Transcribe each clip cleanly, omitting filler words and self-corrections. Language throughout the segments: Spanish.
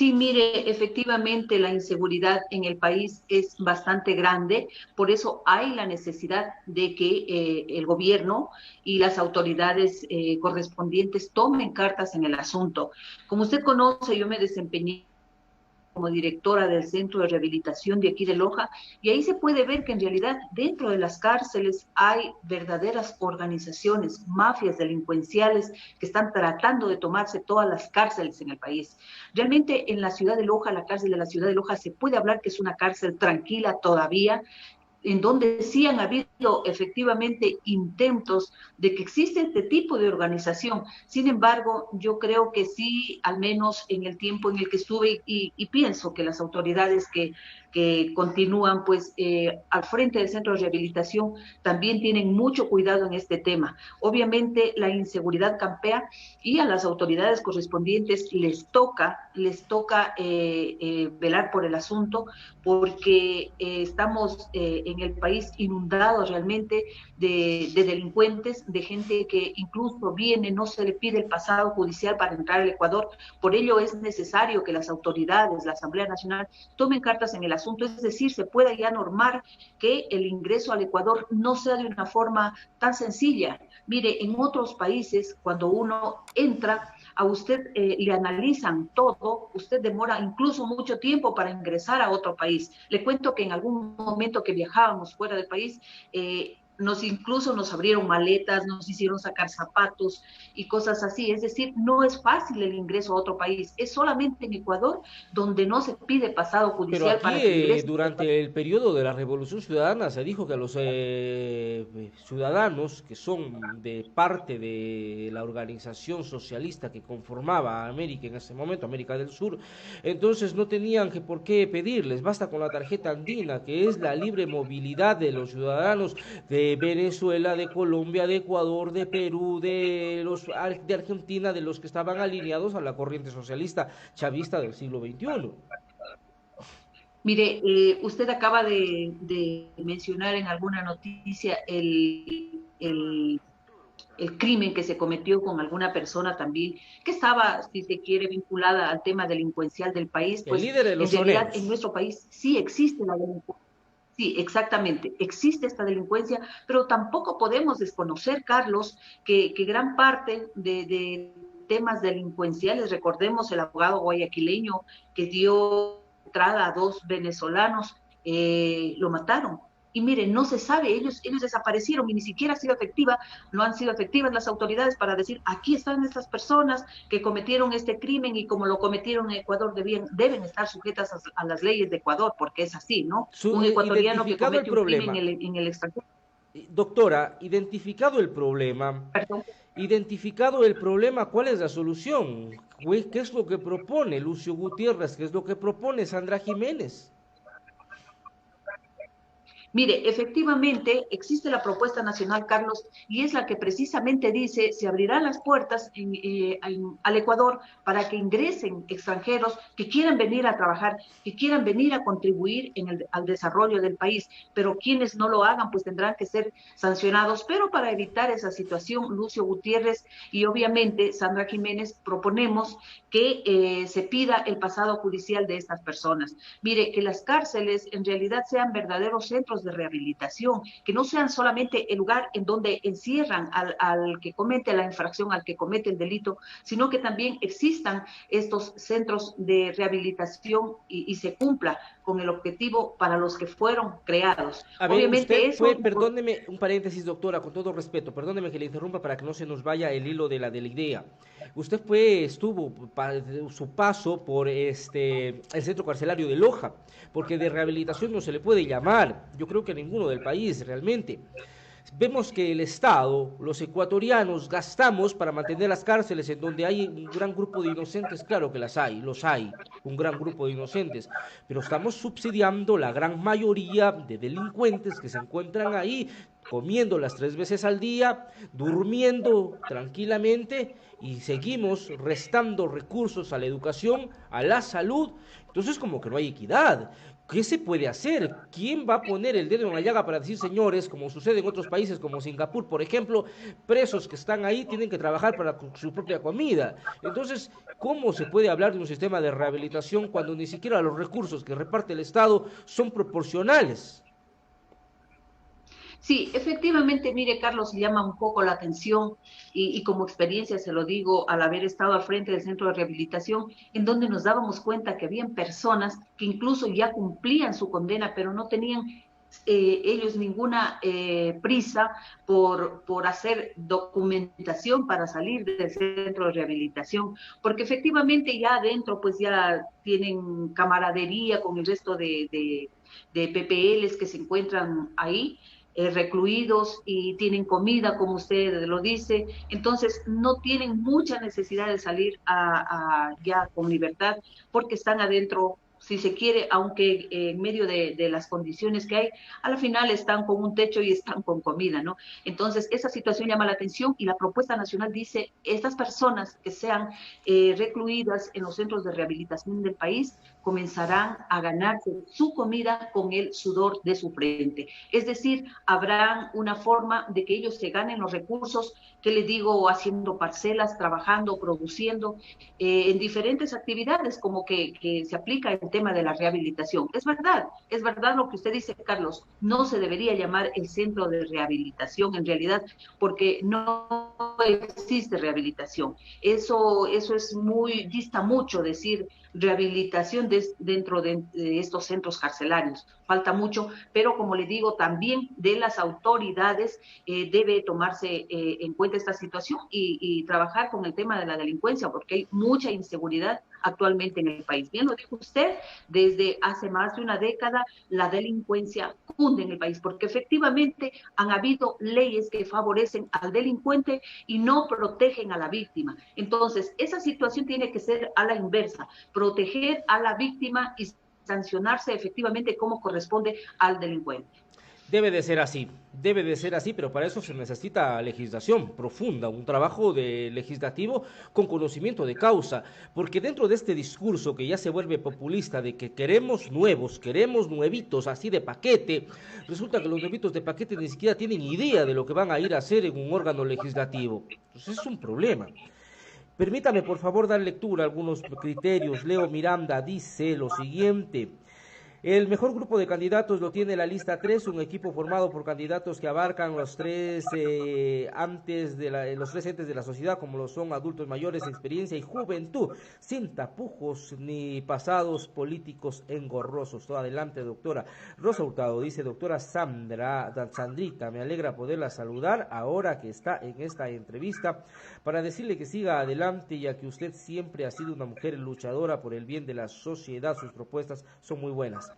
Sí, mire, efectivamente la inseguridad en el país es bastante grande, por eso hay la necesidad de que el gobierno y las autoridades correspondientes tomen cartas en el asunto. Como usted conoce, yo me desempeñé como directora del Centro de Rehabilitación de aquí de Loja, y ahí se puede ver que en realidad dentro de las cárceles hay verdaderas organizaciones, mafias delincuenciales que están tratando de tomarse todas las cárceles en el país. Realmente en la ciudad de Loja, la cárcel de la ciudad de Loja, se puede hablar que es una cárcel tranquila todavía, en donde sí han habido efectivamente intentos de que existe este tipo de organización. Sin embargo, yo creo que sí, al menos en el tiempo en el que estuve, y pienso que las autoridades que continúan pues al frente del centro de rehabilitación también tienen mucho cuidado en este tema. Obviamente la inseguridad campea y a las autoridades correspondientes les toca velar por el asunto, porque estamos en el país inundado realmente de delincuentes, de gente que incluso viene, no se le pide el pasado judicial para entrar al Ecuador. Por ello es necesario que las autoridades, la Asamblea Nacional, tomen cartas en el asunto, es decir, se pueda ya normar que el ingreso al Ecuador no sea de una forma tan sencilla. Mire, en otros países, cuando uno entra, a usted le analizan todo, usted demora incluso mucho tiempo para ingresar a otro país. Le cuento que en algún momento que viajábamos fuera del país, incluso nos abrieron maletas, nos hicieron sacar zapatos y cosas así. Es decir, no es fácil el ingreso a otro país. Es solamente en Ecuador donde no se pide pasado Pero judicial aquí, para que ingrese. durante el periodo de la Revolución Ciudadana, se dijo que a los ciudadanos que son de parte de la organización socialista que conformaba a América en ese momento, América del Sur, entonces no tenían que por qué pedirles, basta con la tarjeta andina, que es la libre movilidad de los ciudadanos de Venezuela, de Colombia, de Ecuador, de Perú, de Argentina, de los que estaban alineados a la corriente socialista chavista del siglo XXI. Mire, usted acaba de mencionar en alguna noticia el crimen que se cometió con alguna persona también que estaba, si se quiere, vinculada al tema delincuencial del país. El Pues líder de en los realidad en soneros. nuestro país sí existe la delincuencia. Sí, exactamente. Existe esta delincuencia, pero tampoco podemos desconocer, Carlos, que gran parte de temas delincuenciales, recordemos el abogado guayaquileño que dio entrada a dos venezolanos, lo mataron. Y miren, no se sabe, ellos desaparecieron y ni siquiera ha sido efectiva, no han sido efectivas las autoridades para decir, aquí están estas personas que cometieron este crimen y como lo cometieron en Ecuador deben estar sujetas a las leyes de Ecuador, porque es así, ¿no? Un ecuatoriano que Identificado el comete un crimen problema, en el extranjero, doctora, perdón. identificado el problema, ¿cuál es la solución? ¿Qué es lo que propone Lucio Gutiérrez? ¿Qué es lo que propone Sandra Jiménez? Mire, efectivamente existe la propuesta nacional, Carlos, y es la que precisamente dice se abrirán las puertas al Ecuador para que ingresen extranjeros que quieran venir a trabajar, que quieran venir a contribuir al desarrollo del país, pero quienes no lo hagan pues tendrán que ser sancionados. Pero para evitar esa situación, Lucio Gutiérrez y obviamente Sandra Jiménez proponemos que se pida el pasado judicial de estas personas. Mire, que las cárceles en realidad sean verdaderos centros de rehabilitación, que no sean solamente el lugar en donde encierran al que comete la infracción, al que comete el delito, sino que también existan estos centros de rehabilitación y se cumpla con el objetivo para los que fueron creados. A ver, Obviamente usted fue, eso. perdóneme, un paréntesis, doctora, con todo respeto, perdóneme que le interrumpa para que no se nos vaya el hilo de la idea. Usted estuvo su paso por el centro carcelario de Loja, porque de rehabilitación no se le puede llamar, yo creo que ninguno del país realmente. Vemos que el Estado, los ecuatorianos, gastamos para mantener las cárceles en donde hay un gran grupo de inocentes, claro que los hay, un gran grupo de inocentes, pero estamos subsidiando la gran mayoría de delincuentes que se encuentran ahí, comiendo las 3 veces al día, durmiendo tranquilamente y seguimos restando recursos a la educación, a la salud. Entonces como que no hay equidad. ¿Qué se puede hacer? ¿Quién va a poner el dedo en la llaga para decir, señores, como sucede en otros países como Singapur, por ejemplo, presos que están ahí tienen que trabajar para su propia comida? Entonces, ¿cómo se puede hablar de un sistema de rehabilitación cuando ni siquiera los recursos que reparte el Estado son proporcionales? Sí, efectivamente, mire, Carlos, se llama un poco la atención y como experiencia se lo digo al haber estado al frente del centro de rehabilitación, en donde nos dábamos cuenta que habían personas que incluso ya cumplían su condena, pero no tenían ellos ninguna prisa por hacer documentación para salir del centro de rehabilitación, porque efectivamente ya adentro pues ya tienen camaradería con el resto de PPLs que se encuentran ahí recluidos y tienen comida, como usted lo dice, entonces no tienen mucha necesidad de salir ya con libertad porque están adentro, si se quiere, aunque en medio de las condiciones que hay, a la final están con un techo y están con comida, ¿no? Entonces, esa situación llama la atención y la propuesta nacional dice, estas personas que sean recluidas en los centros de rehabilitación del país comenzarán a ganarse su comida con el sudor de su frente. Es decir, habrá una forma de que ellos se ganen los recursos, que les digo, haciendo parcelas, trabajando, produciendo, en diferentes actividades, como que se aplica el tema de la rehabilitación. Es verdad lo que usted dice, Carlos, no se debería llamar el centro de rehabilitación en realidad, porque no existe rehabilitación. Eso es muy, dista mucho decir rehabilitación dentro de estos centros carcelarios. Falta mucho, pero como le digo, también de las autoridades debe tomarse en cuenta esta situación y trabajar con el tema de la delincuencia, porque hay mucha inseguridad actualmente en el país. Bien lo dijo usted, desde hace más de una década la delincuencia cunde en el país, porque efectivamente han habido leyes que favorecen al delincuente y no protegen a la víctima. Entonces, esa situación tiene que ser a la inversa, proteger a la víctima y sancionarse efectivamente como corresponde al delincuente. Debe de ser así, pero para eso se necesita legislación profunda, un trabajo de legislativo con conocimiento de causa, porque dentro de este discurso que ya se vuelve populista de que queremos nuevos, queremos nuevitos así de paquete, resulta que los nuevitos de paquete ni siquiera tienen idea de lo que van a ir a hacer en un órgano legislativo. Entonces es un problema. Permítame, por favor, dar lectura a algunos criterios. Leo Miranda dice lo siguiente. El mejor grupo de candidatos lo tiene la lista 3, un equipo formado por candidatos que abarcan los tres entes de la sociedad, como lo son adultos mayores, experiencia y juventud, sin tapujos ni pasados políticos engorrosos. Todo adelante, doctora. Rosa Hurtado dice, doctora Sandrita, me alegra poderla saludar ahora que está en esta entrevista para decirle que siga adelante, ya que usted siempre ha sido una mujer luchadora por el bien de la sociedad. Sus propuestas son muy buenas.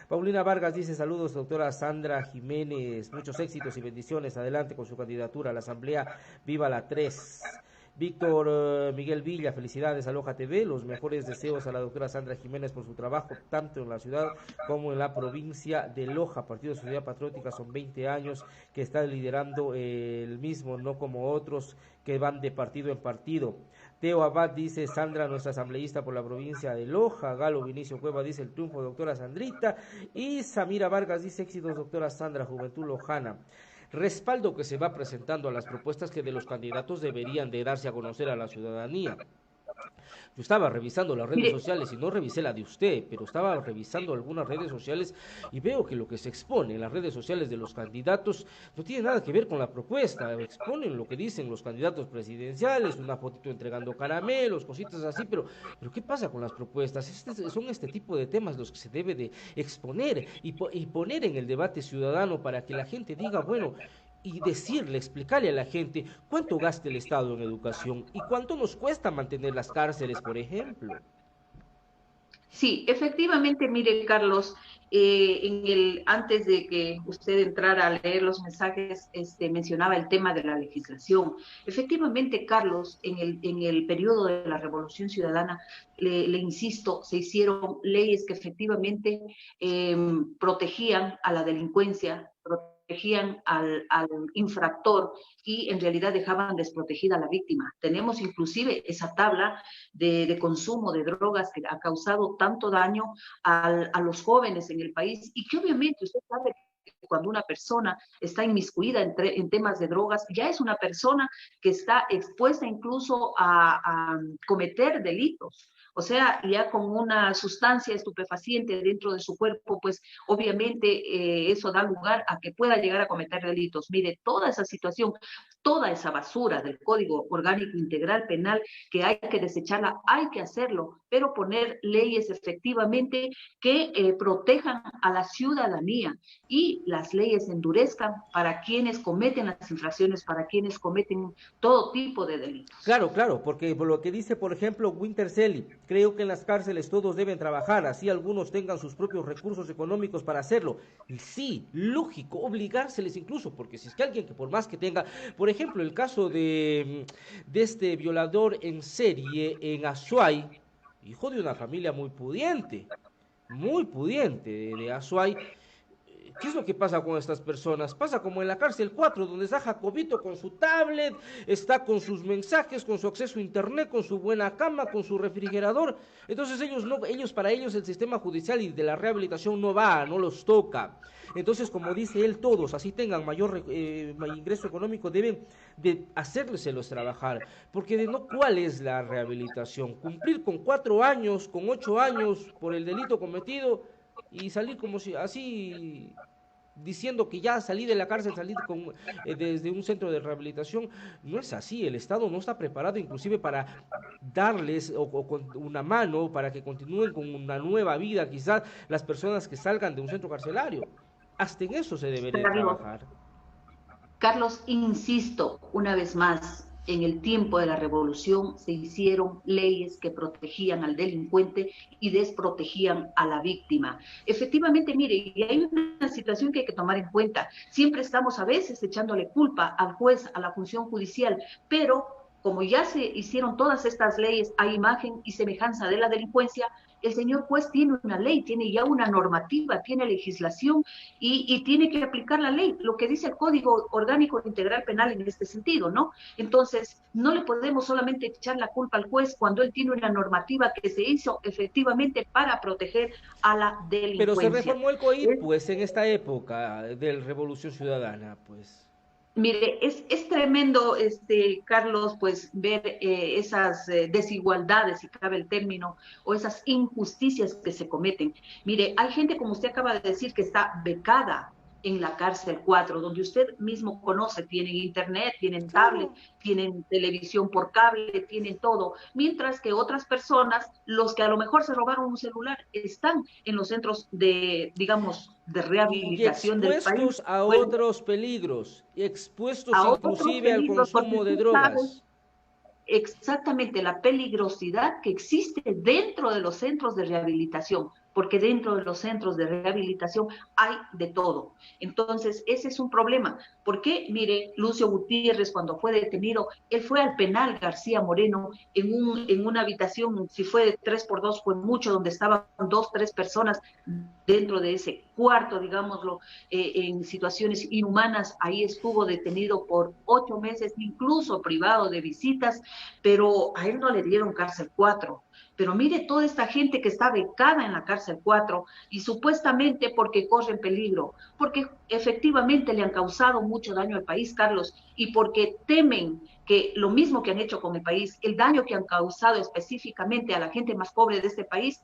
Paulina Vargas dice, saludos doctora Sandra Jiménez, muchos éxitos y bendiciones, adelante con su candidatura a la Asamblea, viva la 3. Víctor Miguel Villa, felicidades a Loja TV, los mejores deseos a la doctora Sandra Jiménez por su trabajo tanto en la ciudad como en la provincia de Loja. Partido de Sociedad Patriótica, son 20 años que está liderando el mismo, no como otros que van de partido en partido. Teo Abad dice, Sandra, nuestra asambleísta por la provincia de Loja. Galo Vinicio Cueva dice, el triunfo, doctora Sandrita. Y Samira Vargas dice, éxitos, doctora Sandra, Juventud Lojana. Respaldo que se va presentando a las propuestas que de los candidatos deberían de darse a conocer a la ciudadanía. Yo estaba revisando las redes Mire, sociales y no revisé la de usted, pero estaba revisando algunas redes sociales y veo que lo que se expone en las redes sociales de los candidatos no tiene nada que ver con la propuesta. Exponen lo que dicen los candidatos presidenciales, una fotito entregando caramelos, cositas así, pero ¿qué pasa con las propuestas? Son este tipo de temas los que se debe de exponer y poner en el debate ciudadano para que la gente diga, bueno, y decirle, explicarle a la gente cuánto gasta el Estado en educación y cuánto nos cuesta mantener las cárceles, por ejemplo. sí, efectivamente, mire, Carlos, antes de que usted entrara a leer los mensajes, mencionaba el tema de la legislación. Efectivamente, Carlos, en el periodo de la Revolución Ciudadana, le insisto, se hicieron leyes que efectivamente protegían a la delincuencia, protegían al infractor y en realidad dejaban desprotegida a la víctima. Tenemos inclusive esa tabla de consumo de drogas que ha causado tanto daño a los jóvenes en el país y que obviamente usted sabe que cuando una persona está inmiscuida en temas de drogas, ya es una persona que está expuesta incluso a cometer delitos. O sea, ya con una sustancia estupefaciente dentro de su cuerpo, pues obviamente eso da lugar a que pueda llegar a cometer delitos. Mire, toda esa situación, toda esa basura del Código Orgánico Integral Penal, que hay que desecharla, hay que hacerlo, pero poner leyes efectivamente que protejan a la ciudadanía y las leyes endurezcan para quienes cometen las infracciones, para quienes cometen todo tipo de delitos. Claro, claro, porque por lo que dice, por ejemplo, Winterselli, creo que en las cárceles todos deben trabajar, así algunos tengan sus propios recursos económicos para hacerlo. Y sí, lógico, obligárseles incluso, porque si es que alguien que por más que tenga, por ejemplo, el caso de este violador en serie en Azuay, hijo de una familia muy pudiente de Azuay. ¿Qué es lo que pasa con estas personas? Pasa como en la cárcel 4, donde está Jacobito con su tablet, está con sus mensajes, con su acceso a internet, con su buena cama, con su refrigerador. Entonces para ellos el sistema judicial y de la rehabilitación no los toca. Entonces, como dice él, todos, así tengan mayor ingreso económico, deben de hacérselos trabajar. Porque de no, ¿cuál es la rehabilitación? Cumplir con 4 años, con 8 años por el delito cometido y salir como si así diciendo que ya salí de la cárcel, desde un centro de rehabilitación. No es así, el Estado no está preparado inclusive para darles o con una mano para que continúen con una nueva vida, quizás las personas que salgan de un centro carcelario. Hasta en eso se debería Carlos, trabajar. Carlos, insisto una vez más, en el tiempo de la revolución se hicieron leyes que protegían al delincuente y desprotegían a la víctima. Efectivamente, mire, y hay una situación que hay que tomar en cuenta. Siempre estamos a veces echándole culpa al juez, a la función judicial, pero como ya se hicieron todas estas leyes a imagen y semejanza de la delincuencia, el señor juez tiene una ley, tiene ya una normativa, tiene legislación y tiene que aplicar la ley, lo que dice el Código Orgánico Integral Penal en este sentido, ¿no? Entonces, no le podemos solamente echar la culpa al juez cuando él tiene una normativa que se hizo efectivamente para proteger a la Pero se delincuencia. reformó el COIP, pues, en esta época de Revolución Ciudadana, pues. Mire, es tremendo, Carlos, pues ver esas desigualdades, si cabe el término, o esas injusticias que se cometen. Mire, hay gente, como usted acaba de decir, que está becada en la cárcel 4, donde usted mismo conoce, tienen internet, tienen tablet, Claro. tienen televisión por cable, tienen todo, mientras que otras personas, los que a lo mejor se robaron un celular, están en los centros de, digamos, de Y rehabilitación del país. expuestos a Bueno, otros peligros, y expuestos a otros inclusive al peligros, porque consumo de tú sabes drogas. exactamente la peligrosidad que existe dentro de los centros de rehabilitación, porque dentro de los centros de rehabilitación hay de todo. Entonces, ese es un problema. ¿Por qué? Mire, Lucio Gutiérrez, cuando fue detenido, él fue al penal García Moreno en una habitación, si fue de 3x2, fue mucho, donde estaban 2, 3 personas dentro de ese cuarto, digámoslo, en situaciones inhumanas. Ahí estuvo detenido por 8 meses, incluso privado de visitas, pero a él no le dieron cárcel 4. Pero mire toda esta gente que está becada en la cárcel 4 y supuestamente porque corren peligro, porque efectivamente le han causado mucho daño al país, Carlos, y porque temen que lo mismo que han hecho con el país, el daño que han causado específicamente a la gente más pobre de este país,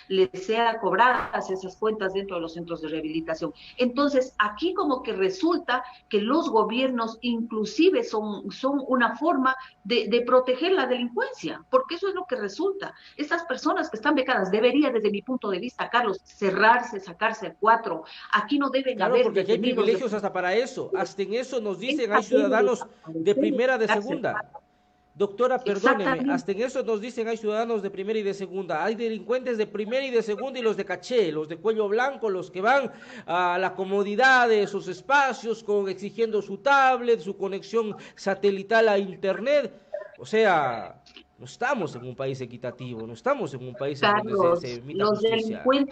les sea cobradas esas cuentas dentro de los centros de rehabilitación. Entonces, aquí como que resulta que los gobiernos inclusive son una forma de proteger la delincuencia, porque eso es lo que resulta. Estas personas que están becadas debería, desde mi punto de vista, Carlos, cerrarse, sacarse el 4. Aquí no deben Claro, haber porque aquí hay detenidos. privilegios hasta para eso. Hasta en eso nos dicen, Esta hay debe ciudadanos de desaparecer primera, de la cárcel segunda. 4. Doctora, perdóneme, Exactamente. hasta en eso nos dicen hay ciudadanos de primera y de segunda. Hay delincuentes de primera y de segunda y los de caché, los de cuello blanco, los que van a la comodidad de esos espacios exigiendo su tablet, su conexión satelital a internet. O sea, no estamos en un país equitativo, no estamos en un país en donde se Carlos, emita los justicia. delincuentes